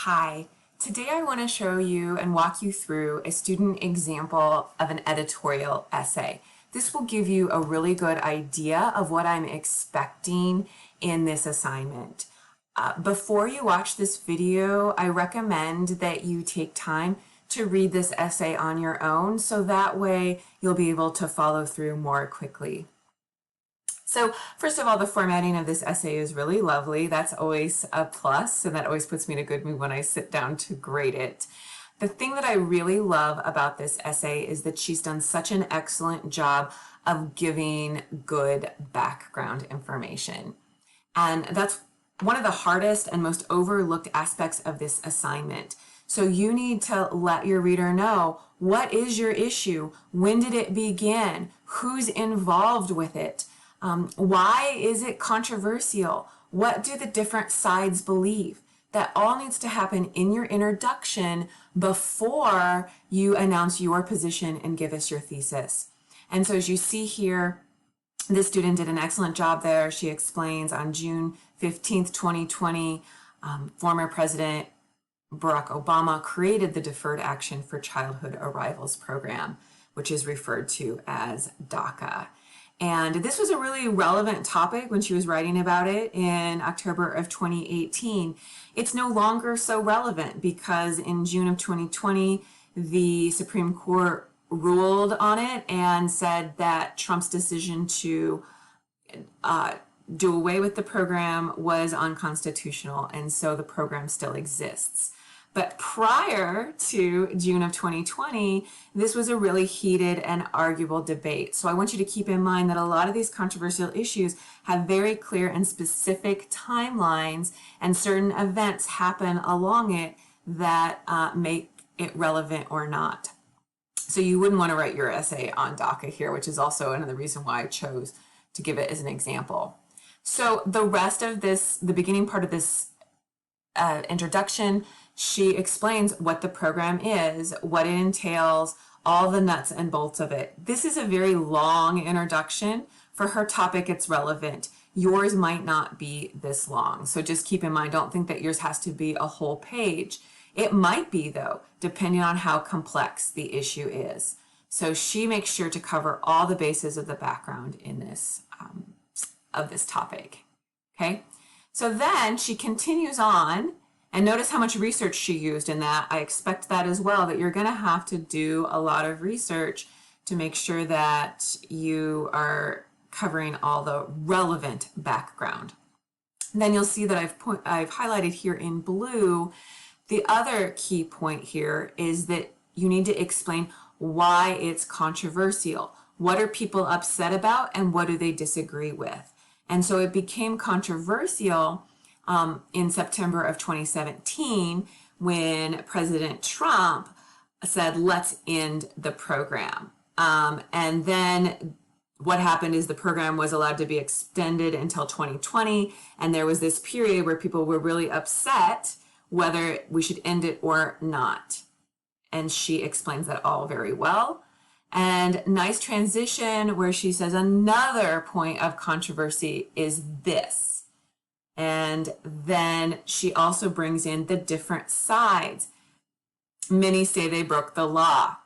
Hi, today I want to show you and walk you through a student example of an editorial essay. This will give you a really good idea of what I'm expecting in this assignment. Before you watch this video, I recommend that you take time to read this essay on your own, so that way you'll be able to follow through more quickly. So first of all, the formatting of this essay is really lovely. That's always a plus, and that always puts me in a good mood when I sit down to grade it. The thing that I really love about this essay is that she's done such an excellent job of giving good background information. And that's one of the hardest and most overlooked aspects of this assignment. So you need to let your reader know, what is your issue? When did it begin? Who's involved with it? Why is it controversial? What do the different sides believe? That all needs to happen in your introduction before you announce your position and give us your thesis. And so as you see here, this student did an excellent job there. She explains on June 15th, 2020, former President Barack Obama created the Deferred Action for Childhood Arrivals program, which is referred to as DACA. And this was a really relevant topic when she was writing about it in October of 2018. It's no longer so relevant because in June of 2020, the Supreme Court ruled on it and said that Trump's decision to do away with the program was unconstitutional, and so the program still exists. But prior to June of 2020, this was a really heated and arguable debate. So I want you to keep in mind that a lot of these controversial issues have very clear and specific timelines, and certain events happen along it that make it relevant or not. So you wouldn't want to write your essay on DACA here, which is also another reason why I chose to give it as an example. So the rest of this, the beginning part of this introduction, she explains what the program is, what it entails, all the nuts and bolts of it. This is a very long introduction. For her topic, it's relevant. Yours might not be this long. So just keep in mind, don't think that yours has to be a whole page. It might be, though, depending on how complex the issue is. So she makes sure to cover all the bases of the background in this, of this topic. Okay? So then she continues on. And notice how much research she used in that. I expect that as well, that you're going to have to do a lot of research to make sure that you are covering all the relevant background. And then you'll see that I've highlighted here in blue. The other key point here is that you need to explain why it's controversial. What are people upset about and what do they disagree with? And so it became controversial in September of 2017, when President Trump said, let's end the program. And then what happened is the program was allowed to be extended until 2020. And there was this period where people were really upset whether we should end it or not. And she explains that all very well. And nice transition where she says another point of controversy is this. And then she also brings in the different sides. Many say they broke the law.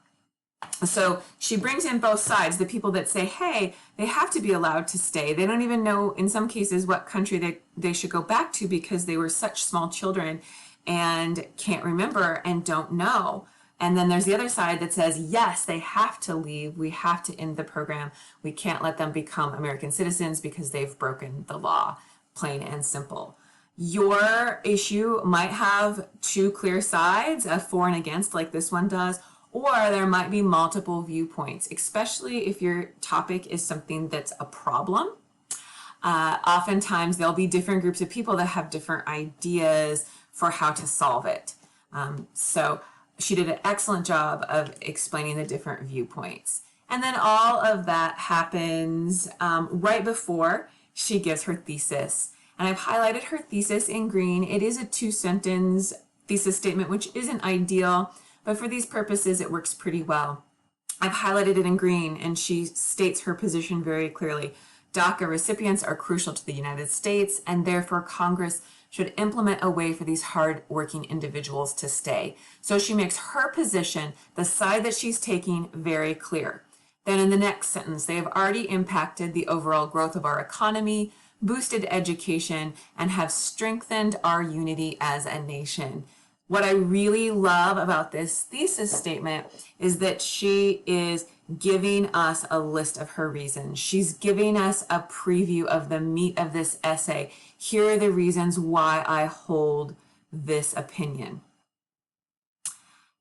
So she brings in both sides, the people that say, hey, they have to be allowed to stay. They don't even know, in some cases, what country they should go back to because they were such small children and can't remember and don't know. And then there's the other side that says, yes, they have to leave. We have to end the program. We can't let them become American citizens because they've broken the law. Plain and simple. Your issue might have two clear sides, a for and against like this one does, or there might be multiple viewpoints, especially if your topic is something that's a problem. Oftentimes there'll be different groups of people that have different ideas for how to solve it. So she did an excellent job of explaining the different viewpoints. And then all of that happens right before she gives her thesis. And I've highlighted her thesis in green. It is a 2-sentence thesis statement, which isn't ideal, but for these purposes, it works pretty well. I've highlighted it in green, and she states her position very clearly. DACA recipients are crucial to the United States, and therefore Congress should implement a way for these hard-working individuals to stay. So she makes her position, the side that she's taking, very clear. Then in the next sentence, they have already impacted the overall growth of our economy, boosted education, and have strengthened our unity as a nation. What I really love about this thesis statement is that she is giving us a list of her reasons. She's giving us a preview of the meat of this essay. Here are the reasons why I hold this opinion.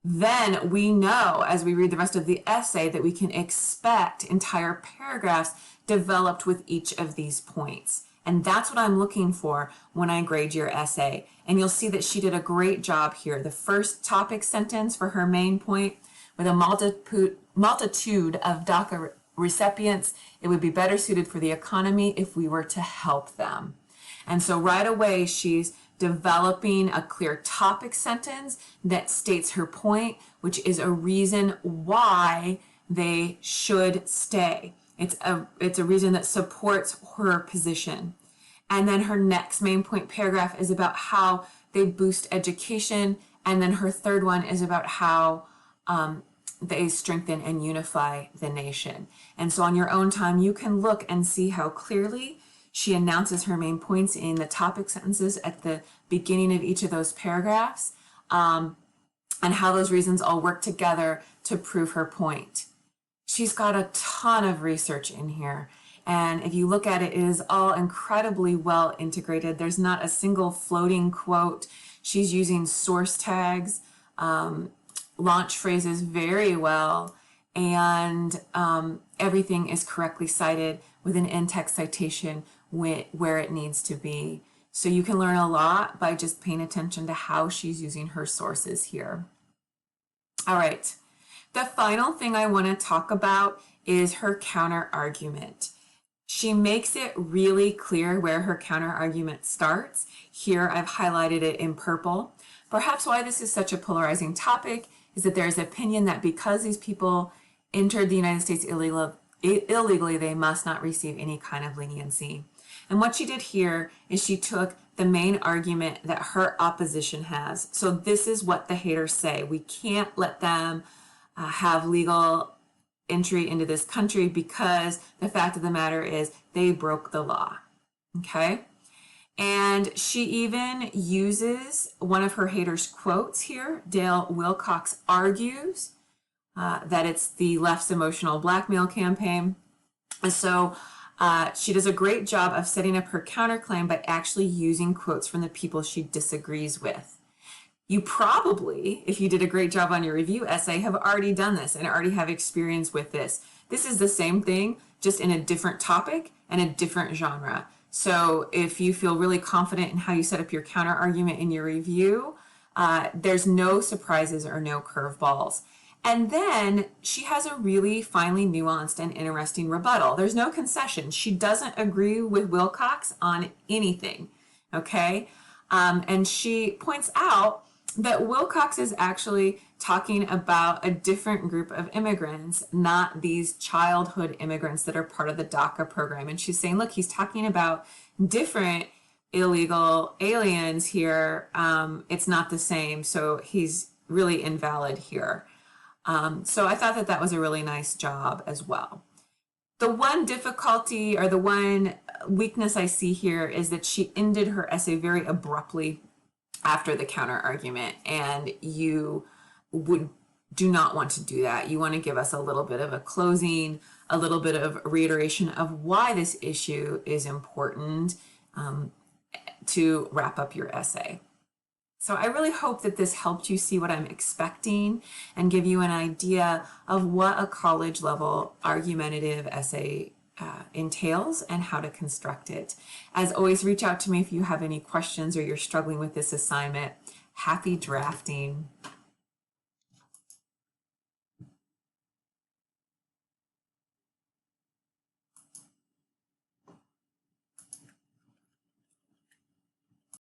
Then we know, as we read the rest of the essay, that we can expect entire paragraphs developed with each of these points. And that's what I'm looking for when I grade your essay. And you'll see that she did a great job here. The first topic sentence for her main point, with a multitude of DACA recipients, it would be better suited for the economy if we were to help them. And so right away, she's developing a clear topic sentence that states her point, which is a reason why they should stay. It's a reason that supports her position. And then her next main point paragraph is about how they boost education. And then her third one is about how they strengthen and unify the nation. And so on your own time, you can look and see how clearly she announces her main points in the topic sentences at the beginning of each of those paragraphs, and how those reasons all work together to prove her point. She's got a ton of research in here. And if you look at it, it is all incredibly well integrated. There's not a single floating quote. She's using source tags, launch phrases very well, and everything is correctly cited with an in-text citation where it needs to be. So you can learn a lot by just paying attention to how she's using her sources here. All right. The final thing I want to talk about is her counter argument. She makes it really clear where her counter argument starts. Here I've highlighted it in purple. Perhaps why this is such a polarizing topic is that there's opinion that because these people entered the United States illegally, they must not receive any kind of leniency. And what she did here is she took the main argument that her opposition has. So this is what the haters say. We can't let them have legal entry into this country because the fact of the matter is they broke the law. Okay? And she even uses one of her haters' quotes here. Dale Wilcox argues that it's the left's emotional blackmail campaign. And so she does a great job of setting up her counterclaim by actually using quotes from the people she disagrees with. You probably, if you did a great job on your review essay, have already done this and already have experience with this. This is the same thing, just in a different topic and a different genre. So if you feel really confident in how you set up your counter argument in your review, there's no surprises or no curveballs. And then she has a really finely nuanced and interesting rebuttal. There's no concession. She doesn't agree with Wilcox on anything, okay? And she points out that Wilcox is actually talking about a different group of immigrants, not these childhood immigrants that are part of the DACA program. And she's saying, look, he's talking about different illegal aliens here. It's not the same. So he's really invalid here. So I thought that that was a really nice job as well. The one difficulty or the one weakness I see here is that she ended her essay very abruptly after the counter argument, and you do not want to do that. You want to give us a little bit of a closing, a little bit of reiteration of why this issue is important to wrap up your essay. So I really hope that this helped you see what I'm expecting and give you an idea of what a college level argumentative essay entails and how to construct it. As always, reach out to me if you have any questions or you're struggling with this assignment. Happy drafting.